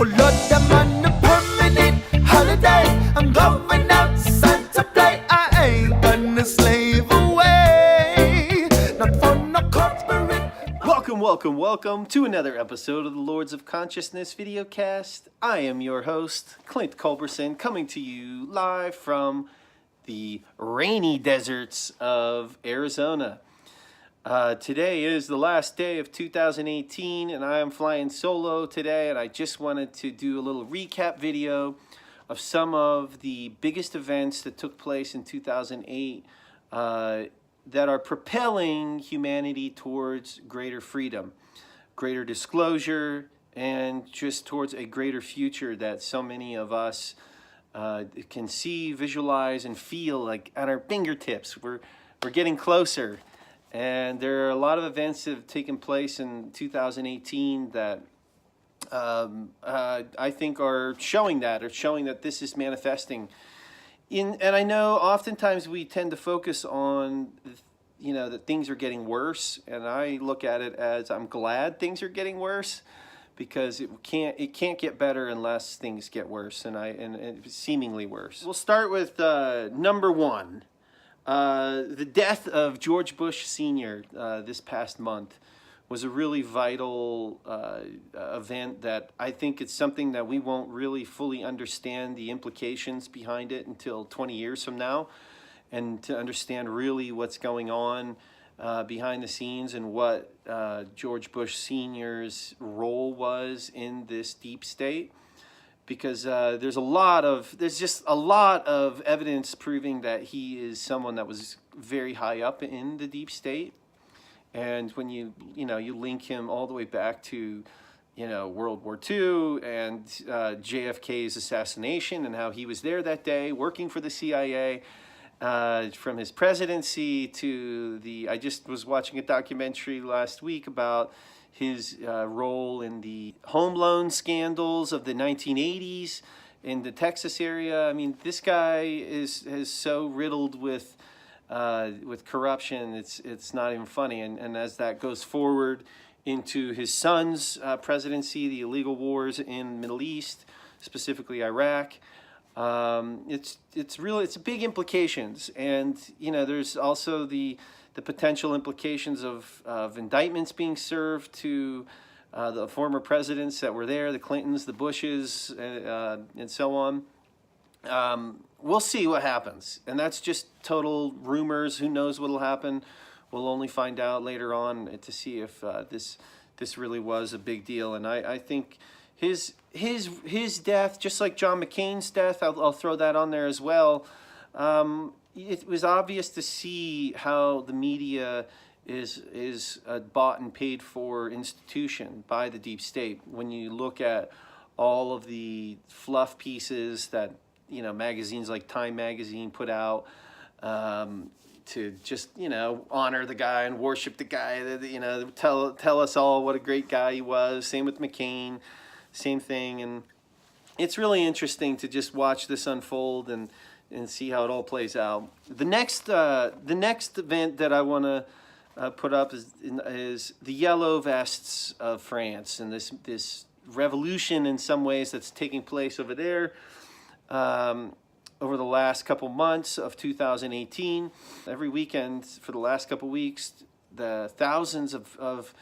Oh Lord, I'm on a permanent holiday. I'm going outside to play. I ain't gonna slave away, not for no corporate. Welcome to another episode of the Lords of Consciousness videocast. I am your host, Clint Culberson, coming to you live from the rainy deserts of Arizona. Today is the last day of 2018, and I am flying solo today, and I just wanted to do a little recap video of some of the biggest events that took place in 2008 that are propelling humanity towards greater freedom, greater disclosure, and just towards a greater future that so many of us can see, visualize, and feel like at our fingertips. We're getting closer. And there are a lot of events that have taken place in 2018 that I think are showing that this is manifesting. And I know oftentimes we tend to focus on, that things are getting worse, and I look at it as I'm glad things are getting worse, because it can't get better unless things get worse, and seemingly worse. We'll start with number one. The death of George Bush Sr. This past month was a really vital event that I think it's something that we won't really fully understand the implications behind it until 20 years from now, and to understand really what's going on behind the scenes and what George Bush Sr.'s role was in this deep state. Because there's just a lot of evidence proving that he is someone that was very high up in the deep state. And when you link him all the way back to, World War II and JFK's assassination, and how he was there that day working for the CIA, from his presidency to I just was watching a documentary last week about his role in the home loan scandals of the 1980s in the Texas area. I mean, this guy is so riddled with corruption, it's not even funny. And as that goes forward into his son's presidency, the illegal wars in the Middle East, specifically Iraq, it's big implications. And there's also the potential implications of indictments being served to the former presidents that were there, the Clintons, the Bushes, and so on. We'll see what happens. And that's just total rumors. Who knows what will happen? We'll only find out later on to see if this really was a big deal. And I think his death, just like John McCain's death, I'll throw that on there as well. It was obvious to see how the media is a bought and paid for institution by the deep state. When you look at all of the fluff pieces that magazines like Time magazine put out to just honor the guy and worship the guy, tell us all what a great guy he was. Same with McCain, same thing. And it's really interesting to just watch this unfold and see how it all plays out. The next event that I want to put up is the yellow vests of France, and this revolution in some ways that's taking place over there over the last couple months of 2018. Every weekend for the last couple weeks, the thousands of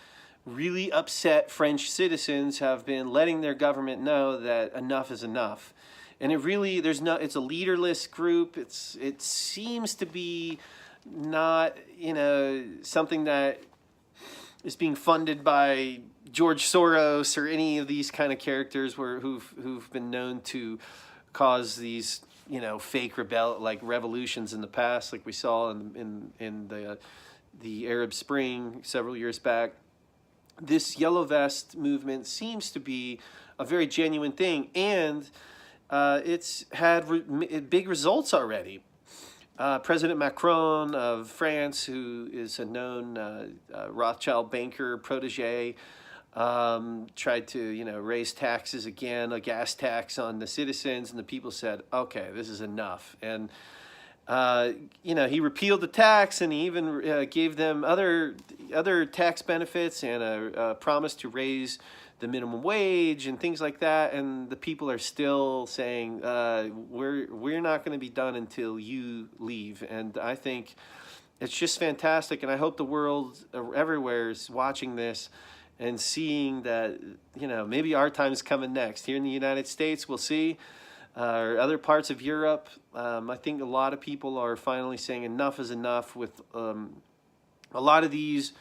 really upset French citizens have been letting their government know that enough is enough. And it's a leaderless group. It seems to be not, something that is being funded by George Soros or any of these kind of characters who've been known to cause these, fake revolutions in the past, like we saw in the Arab Spring several years back. This yellow vest movement seems to be a very genuine thing, and it's had big results already. President-Macron of France, who is a known Rothschild-banker protege, tried to raise taxes again, a gas tax on the citizens, and the people said, okay, this is enough. And he repealed the tax, and he even gave them other tax benefits and a promise to raise the minimum wage and things like that, and the people are still saying, we're not going to be done until you leave. And I think it's just fantastic, and I hope the world everywhere is watching this and seeing that, maybe our time is coming next. Here in the United States, we'll see, or other parts of Europe. I think a lot of people are finally saying enough is enough with a lot of these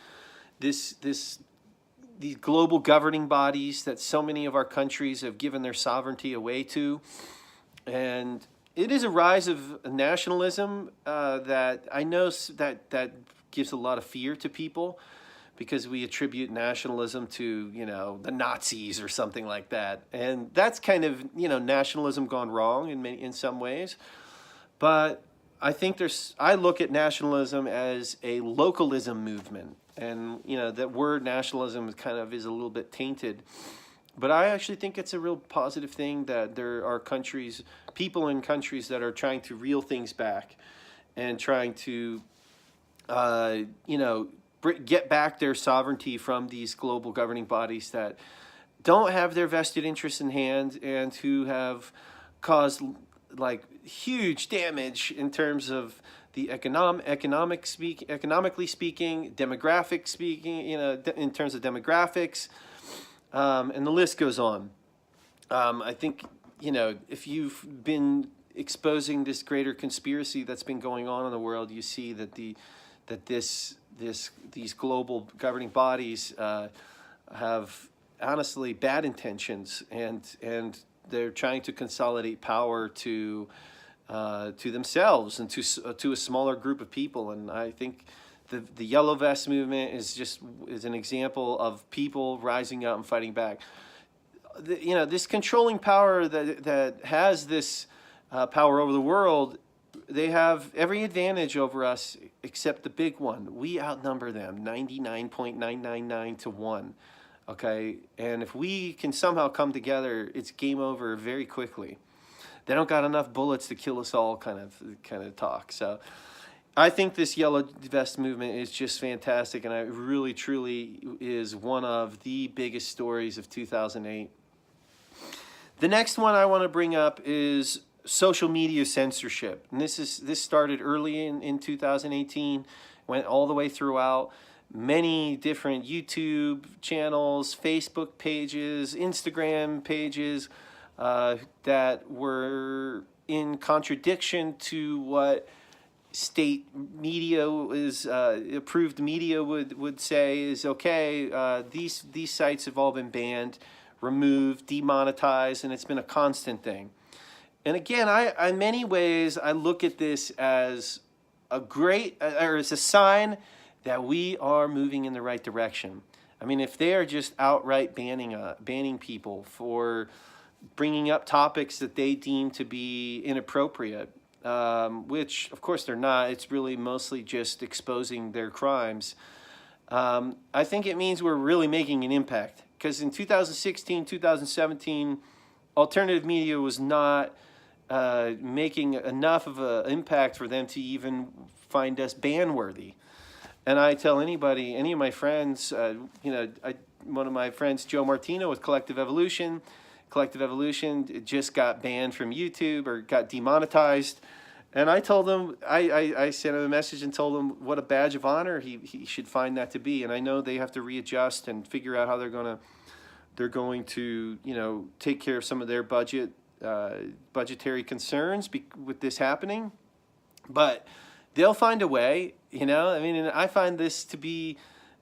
global governing bodies that so many of our countries have given their sovereignty away to. And it is a rise of nationalism that I know that gives a lot of fear to people, because we attribute nationalism to, the Nazis or something like that. And that's kind of, nationalism gone wrong in some ways. But I think I look at nationalism as a localism movement. And, that word nationalism is a little bit tainted. But I actually think it's a real positive thing that there are people in countries that are trying to reel things back and trying to, get back their sovereignty from these global governing bodies that don't have their vested interests in hand and who have caused huge damage in terms of the economically speaking, demographic speaking, in terms of demographics, and the list goes on. I think, if you've been exposing this greater conspiracy that's been going on in the world, you see that these global governing bodies have honestly bad intentions, and they're trying to consolidate power to themselves and to a smaller group of people. And I think the Yellow Vest movement is an example of people rising up and fighting back. This controlling power that has this power over the world, they have every advantage over us except the big one. We outnumber them 99.999 to 1. Okay, and if we can somehow come together, it's game over very quickly. They don't got enough bullets to kill us all, kind of talk. So I think this Yellow Vest movement is just fantastic, and it really, truly is one of the biggest stories of 2008. The next one I want to bring up is social media censorship. And this started early in 2018, went all the way throughout. Many different YouTube channels, Facebook pages, Instagram pages that were in contradiction to what state media approved media would say is okay. These sites have all been banned, removed, demonetized, and it's been a constant thing. And again, in many ways, I look at this as as a sign that we are moving in the right direction. I mean, if they are just outright banning people for bringing up topics that they deem to be inappropriate, which of course they're not, it's really mostly just exposing their crimes, I think it means we're really making an impact. Because in 2016, 2017, alternative media was not making enough of an impact for them to even find us ban-worthy. And I tell any of my friends, one of my friends, Joe Martino with Collective Evolution just got banned from YouTube or got demonetized. And I told him, I sent him a message and told him what a badge of honor he should find that to be. And I know they have to readjust and figure out how they're going to take care of some of their budgetary concerns with this happening, but they'll find a way. And I find this to be,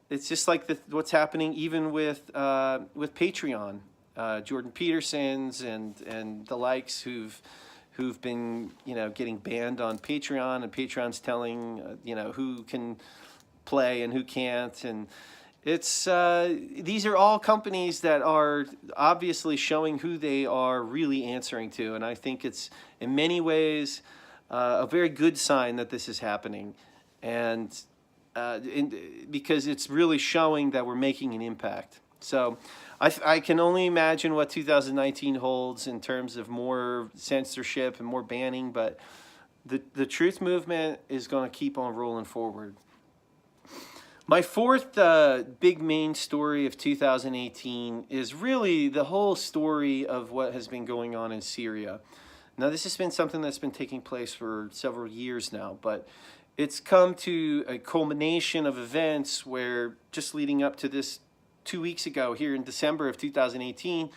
it's just like what's happening even with Patreon, Jordan Peterson's and the likes who've been getting banned on Patreon, and Patreon's telling who can play and who can't. And it's these are all companies that are obviously showing who they are really answering to, and I think it's in many ways a very good sign that this is happening, and because it's really showing that we're making an impact. So I can only imagine what 2019 holds in terms of more censorship and more banning, but the truth movement is going to keep on rolling forward. My fourth big main story of 2018 is really the whole story of what has been going on in Syria. Now, this has been something that's been taking place for several years now, but it's come to a culmination of events where just leading up to this 2 weeks ago here in December of 2018,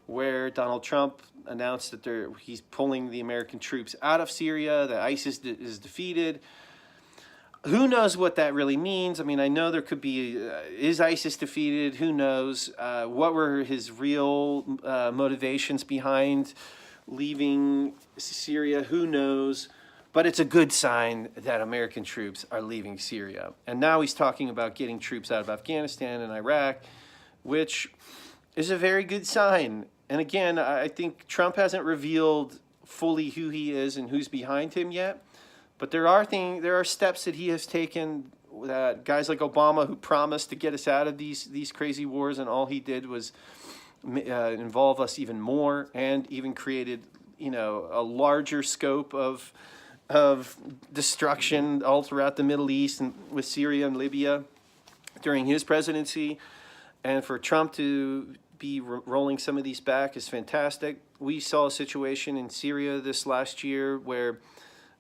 where Donald Trump announced that he's pulling the American troops out of Syria, that ISIS is defeated. Who knows what that really means? I mean, I know there could be, is ISIS defeated? Who knows? What were his real motivations behind leaving Syria? Who knows? But it's a good sign that American troops are leaving Syria. And now he's talking about getting troops out of Afghanistan and Iraq, which is a very good sign. And again, I think Trump hasn't revealed fully who he is and who's behind him yet. But there are steps that he has taken that guys like Obama, who promised to get us out of these crazy wars, and all he did was involve us even more, and even created, a larger scope of destruction all throughout the Middle East and with Syria and Libya during his presidency. And for Trump to be rolling some of these back is fantastic. We saw a situation in Syria this last year where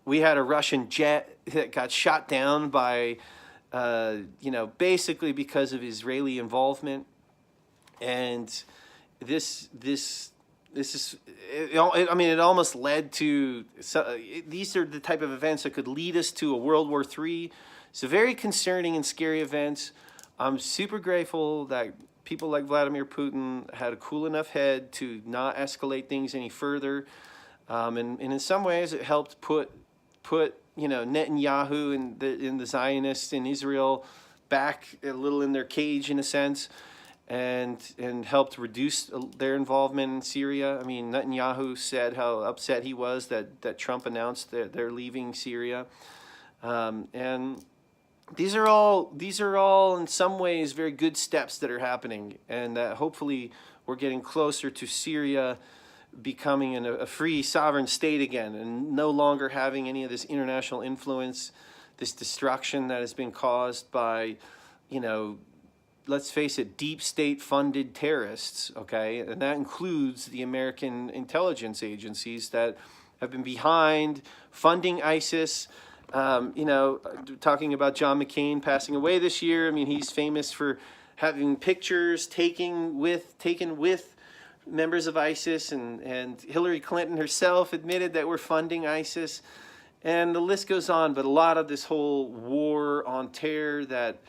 we had a Russian jet that got shot down by, basically because of Israeli involvement. And this is, it almost led to, these are the type of events that could lead us to a World War III. It's a very concerning and scary events. I'm super grateful that people like Vladimir Putin had a cool enough head to not escalate things any further. And in some ways, it helped put Netanyahu and the Zionists in Israel back a little in their cage, in a sense, and helped reduce their involvement in Syria. I mean, Netanyahu said how upset he was that Trump announced that they're leaving Syria, and these are all in some ways very good steps that are happening, and that hopefully we're getting closer to Syria becoming a free sovereign state again, and no longer having any of this international influence, this destruction that has been caused by, let's face it, deep state funded terrorists, okay? And that includes the American intelligence agencies that have been behind funding ISIS. Talking about John McCain passing away this year. I mean, he's famous for having pictures taken with members of ISIS, and Hillary Clinton herself admitted that we're funding ISIS, and the list goes on. But a lot of this whole war on terror that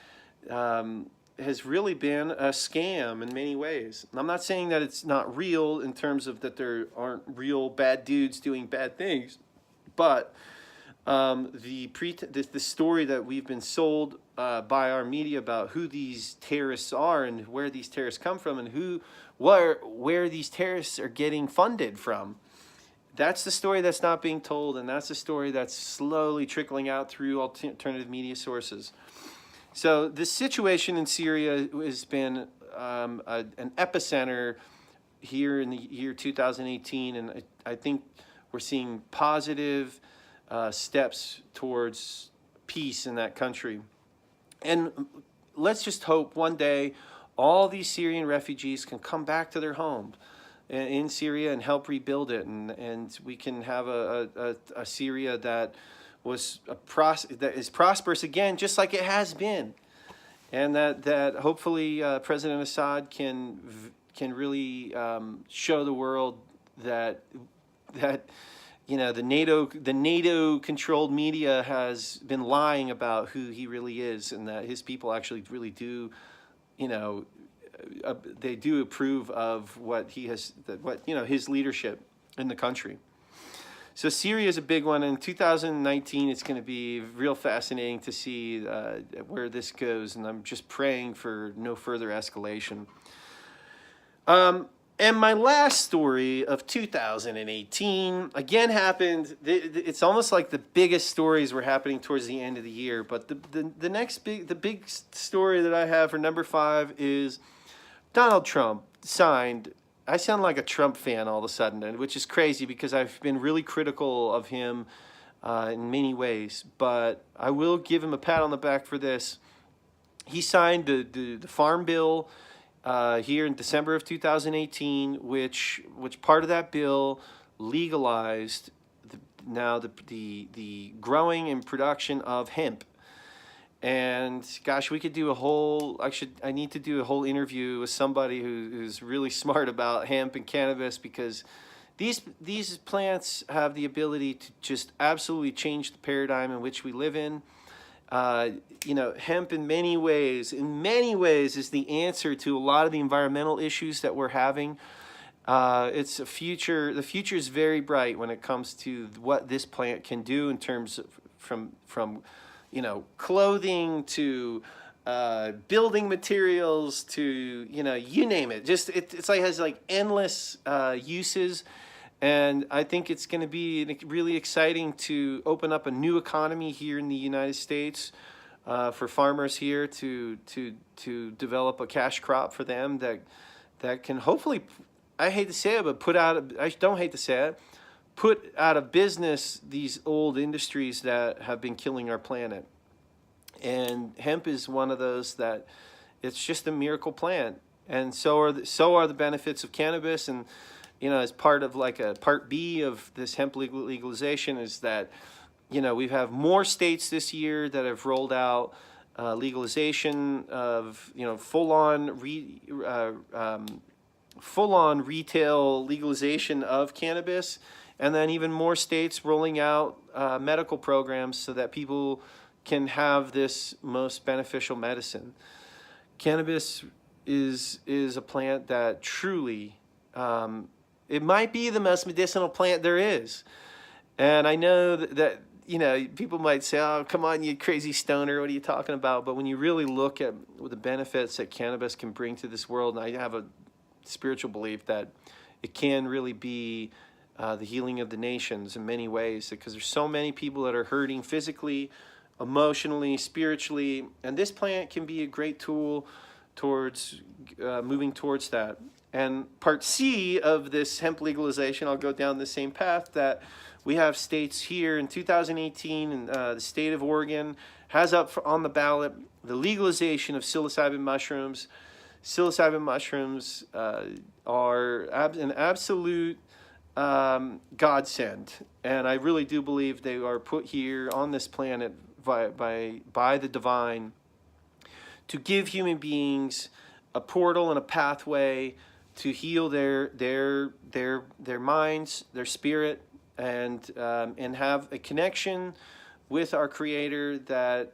has really been a scam in many ways. I'm not saying that it's not real in terms of that there aren't real bad dudes doing bad things, but the story that we've been sold by our media about who these terrorists are and where these terrorists come from and where these terrorists are getting funded from, that's the story that's not being told, and that's the story that's slowly trickling out through alternative media sources. So the situation in Syria has been an epicenter here in the year 2018, and I think we're seeing positive steps towards peace in that country. And let's just hope one day all these Syrian refugees can come back to their homes in Syria and help rebuild it, and we can have a Syria that that is prosperous again, just like it has been, and that hopefully President Assad can really show the world that the NATO controlled media has been lying about who he really is, and that his people actually really do, they do approve of what he has, his leadership in the country. So Syria is a big one. In 2019, it's going to be real fascinating to see where this goes, and I'm just praying for no further escalation. And my last story of 2018, again, happened, it's almost like the biggest stories were happening towards the end of the year, but the big story that I have for number 5 is Donald Trump signed. I sound like a Trump fan all of a sudden, which is crazy because I've been really critical of him in many ways, but I will give him a pat on the back for this. he signed the Farm Bill here in December of 2018, which part of that bill legalized the growing and production of hemp. And gosh, we could do a whole. I need to do a whole interview with somebody who's really smart about hemp and cannabis, because these plants have the ability to just absolutely change the paradigm in which we live in. Hemp in many ways is the answer to a lot of the environmental issues that we're having. It's a future. The future is very bright when it comes to what this plant can do in terms of from clothing to building materials to you name it. Just it's like has like endless uses. And I think it's going to be really exciting to open up a new economy here in the United States for farmers here to develop a cash crop for them that can hopefully, I hate to say it, but I don't hate to say it, put out of business these old industries that have been killing our planet. And hemp is one of those that it's just a miracle plant. And so are the benefits of cannabis. And as part of like a part B of this hemp legalization is that, we have more states this year that have rolled out legalization of, full-on retail legalization of cannabis, and then even more states rolling out medical programs so that people can have this most beneficial medicine. Cannabis is a plant that truly, it might be the most medicinal plant there is. And I know that people might say, oh, come on, you crazy stoner, what are you talking about? But when you really look at the benefits that cannabis can bring to this world, and I have a spiritual belief that it can really be the healing of the nations in many ways, because there's so many people that are hurting physically, emotionally, spiritually, and this plant can be a great tool towards moving towards that. And part C of this hemp legalization, I'll go down the same path, that we have states here in 2018, and the state of Oregon has up on the ballot the legalization of psilocybin mushrooms. Psilocybin mushrooms are an absolute godsend, and I really do believe they are put here on this planet by the divine to give human beings a portal and a pathway to heal their minds, their spirit, and have a connection with our Creator that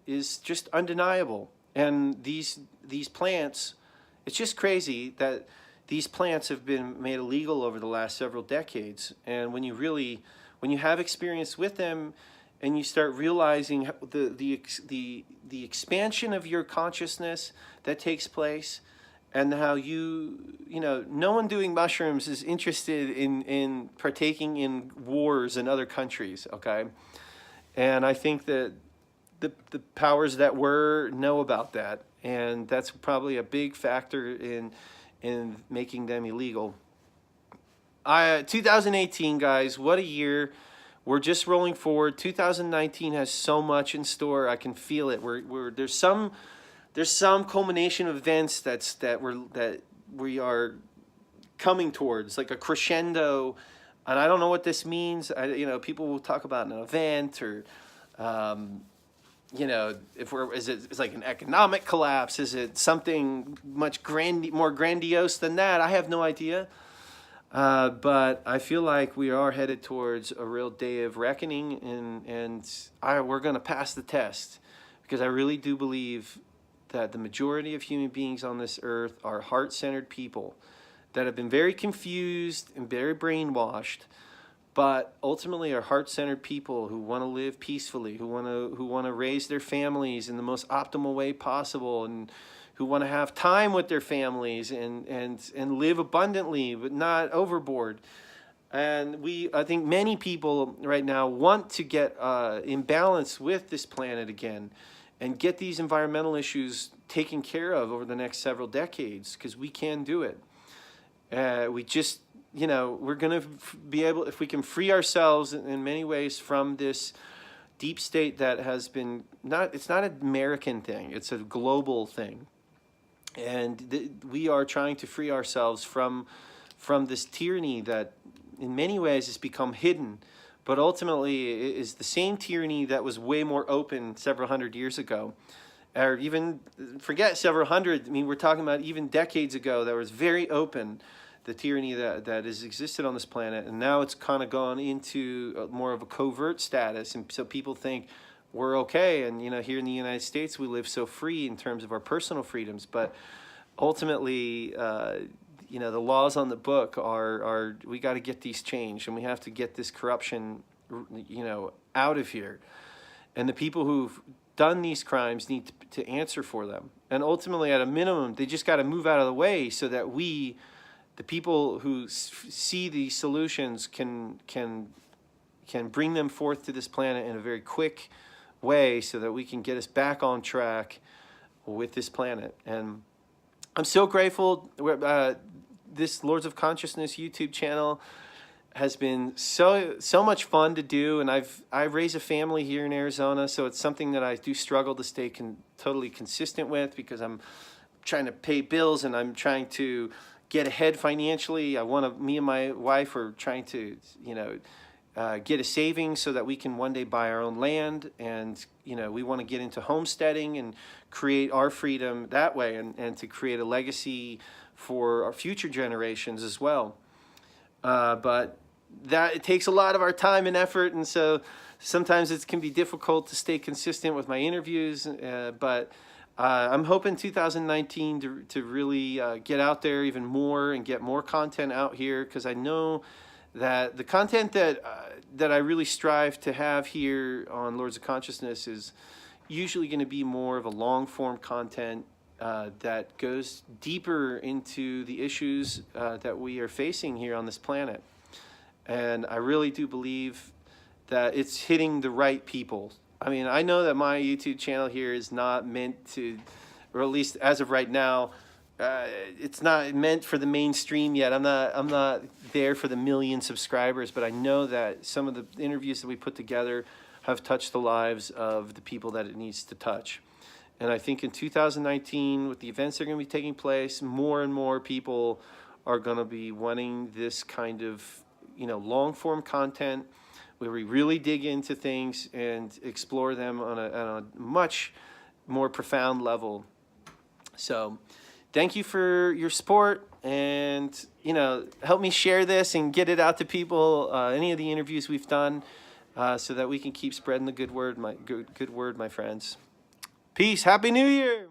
is just undeniable. And these plants, it's just crazy that these plants have been made illegal over the last several decades. And when you have experience with them, and you start realizing the expansion of your consciousness that takes place, and how no one doing mushrooms is interested in partaking in wars in other countries, okay? And I think that the powers that were know about that, and that's probably a big factor in making them illegal. 2018, guys, what a year. We're just rolling forward. 2019 has so much in store. I can feel it. There's some culmination of events that we are coming towards, like a crescendo. And I don't know what this means. People will talk about an event, or is it like an economic collapse? Is it something much more grandiose than that? I have no idea. But I feel like we are headed towards a real day of reckoning, and we're going to pass the test, because I really do believe that the majority of human beings on this earth are heart-centered people that have been very confused and very brainwashed, but ultimately are heart-centered people who want to live peacefully, who want to raise their families in the most optimal way possible, and who want to have time with their families and live abundantly but not overboard. And I think many people right now want to get in balance with this planet again, and get these environmental issues taken care of over the next several decades, because we can do it. We just, we're going to be able, if we can free ourselves in many ways from this deep state that has been it's not an American thing, it's a global thing. And we are trying to free ourselves from this tyranny that in many ways has become hidden, but ultimately is the same tyranny that was way more open several hundred years ago. Or even, forget several hundred, I mean, we're talking about even decades ago that was very open, the tyranny that has existed on this planet. And now it's kind of gone into more of a covert status. And so people think we're okay. And, you know, here in the United States, we live so free in terms of our personal freedoms. But ultimately, you know, the laws on the book are we got to get these changed, and we have to get this corruption, you know, out of here. And the people who've done these crimes need to answer for them. And ultimately, at a minimum, they just got to move out of the way so that we, the people who see these solutions, can bring them forth to this planet in a very quick way so that we can get us back on track with this planet. And I'm so grateful. This Lords of Consciousness YouTube channel has been so much fun to do, and I raise a family here in Arizona, so it's something that I do struggle to stay totally consistent with, because I'm trying to pay bills and I'm trying to get ahead financially. Me and my wife are trying to, you know, get a savings so that we can one day buy our own land, and you know, we want to get into homesteading and create our freedom that way, and to create a legacy for our future generations as well. But that it takes a lot of our time and effort, and so sometimes it can be difficult to stay consistent with my interviews, but I'm hoping 2019 to really get out there even more and get more content out here, because I know that the content that I really strive to have here on Lords of Consciousness is usually going to be more of a long-form content that goes deeper into the issues that we are facing here on this planet. And I really do believe that it's hitting the right people. I mean, I know that my YouTube channel here is not meant to, or at least as of right now, it's not meant for the mainstream yet. I'm not there for the million subscribers, but I know that some of the interviews that we put together have touched the lives of the people that it needs to touch. And I think in 2019, with the events that are going to be taking place, more and more people are going to be wanting this kind of, you know, long-form content where we really dig into things and explore them on a much more profound level. So thank you for your support, and, you know, help me share this and get it out to people, any of the interviews we've done, so that we can keep spreading the good word, my friends. Peace. Happy New Year.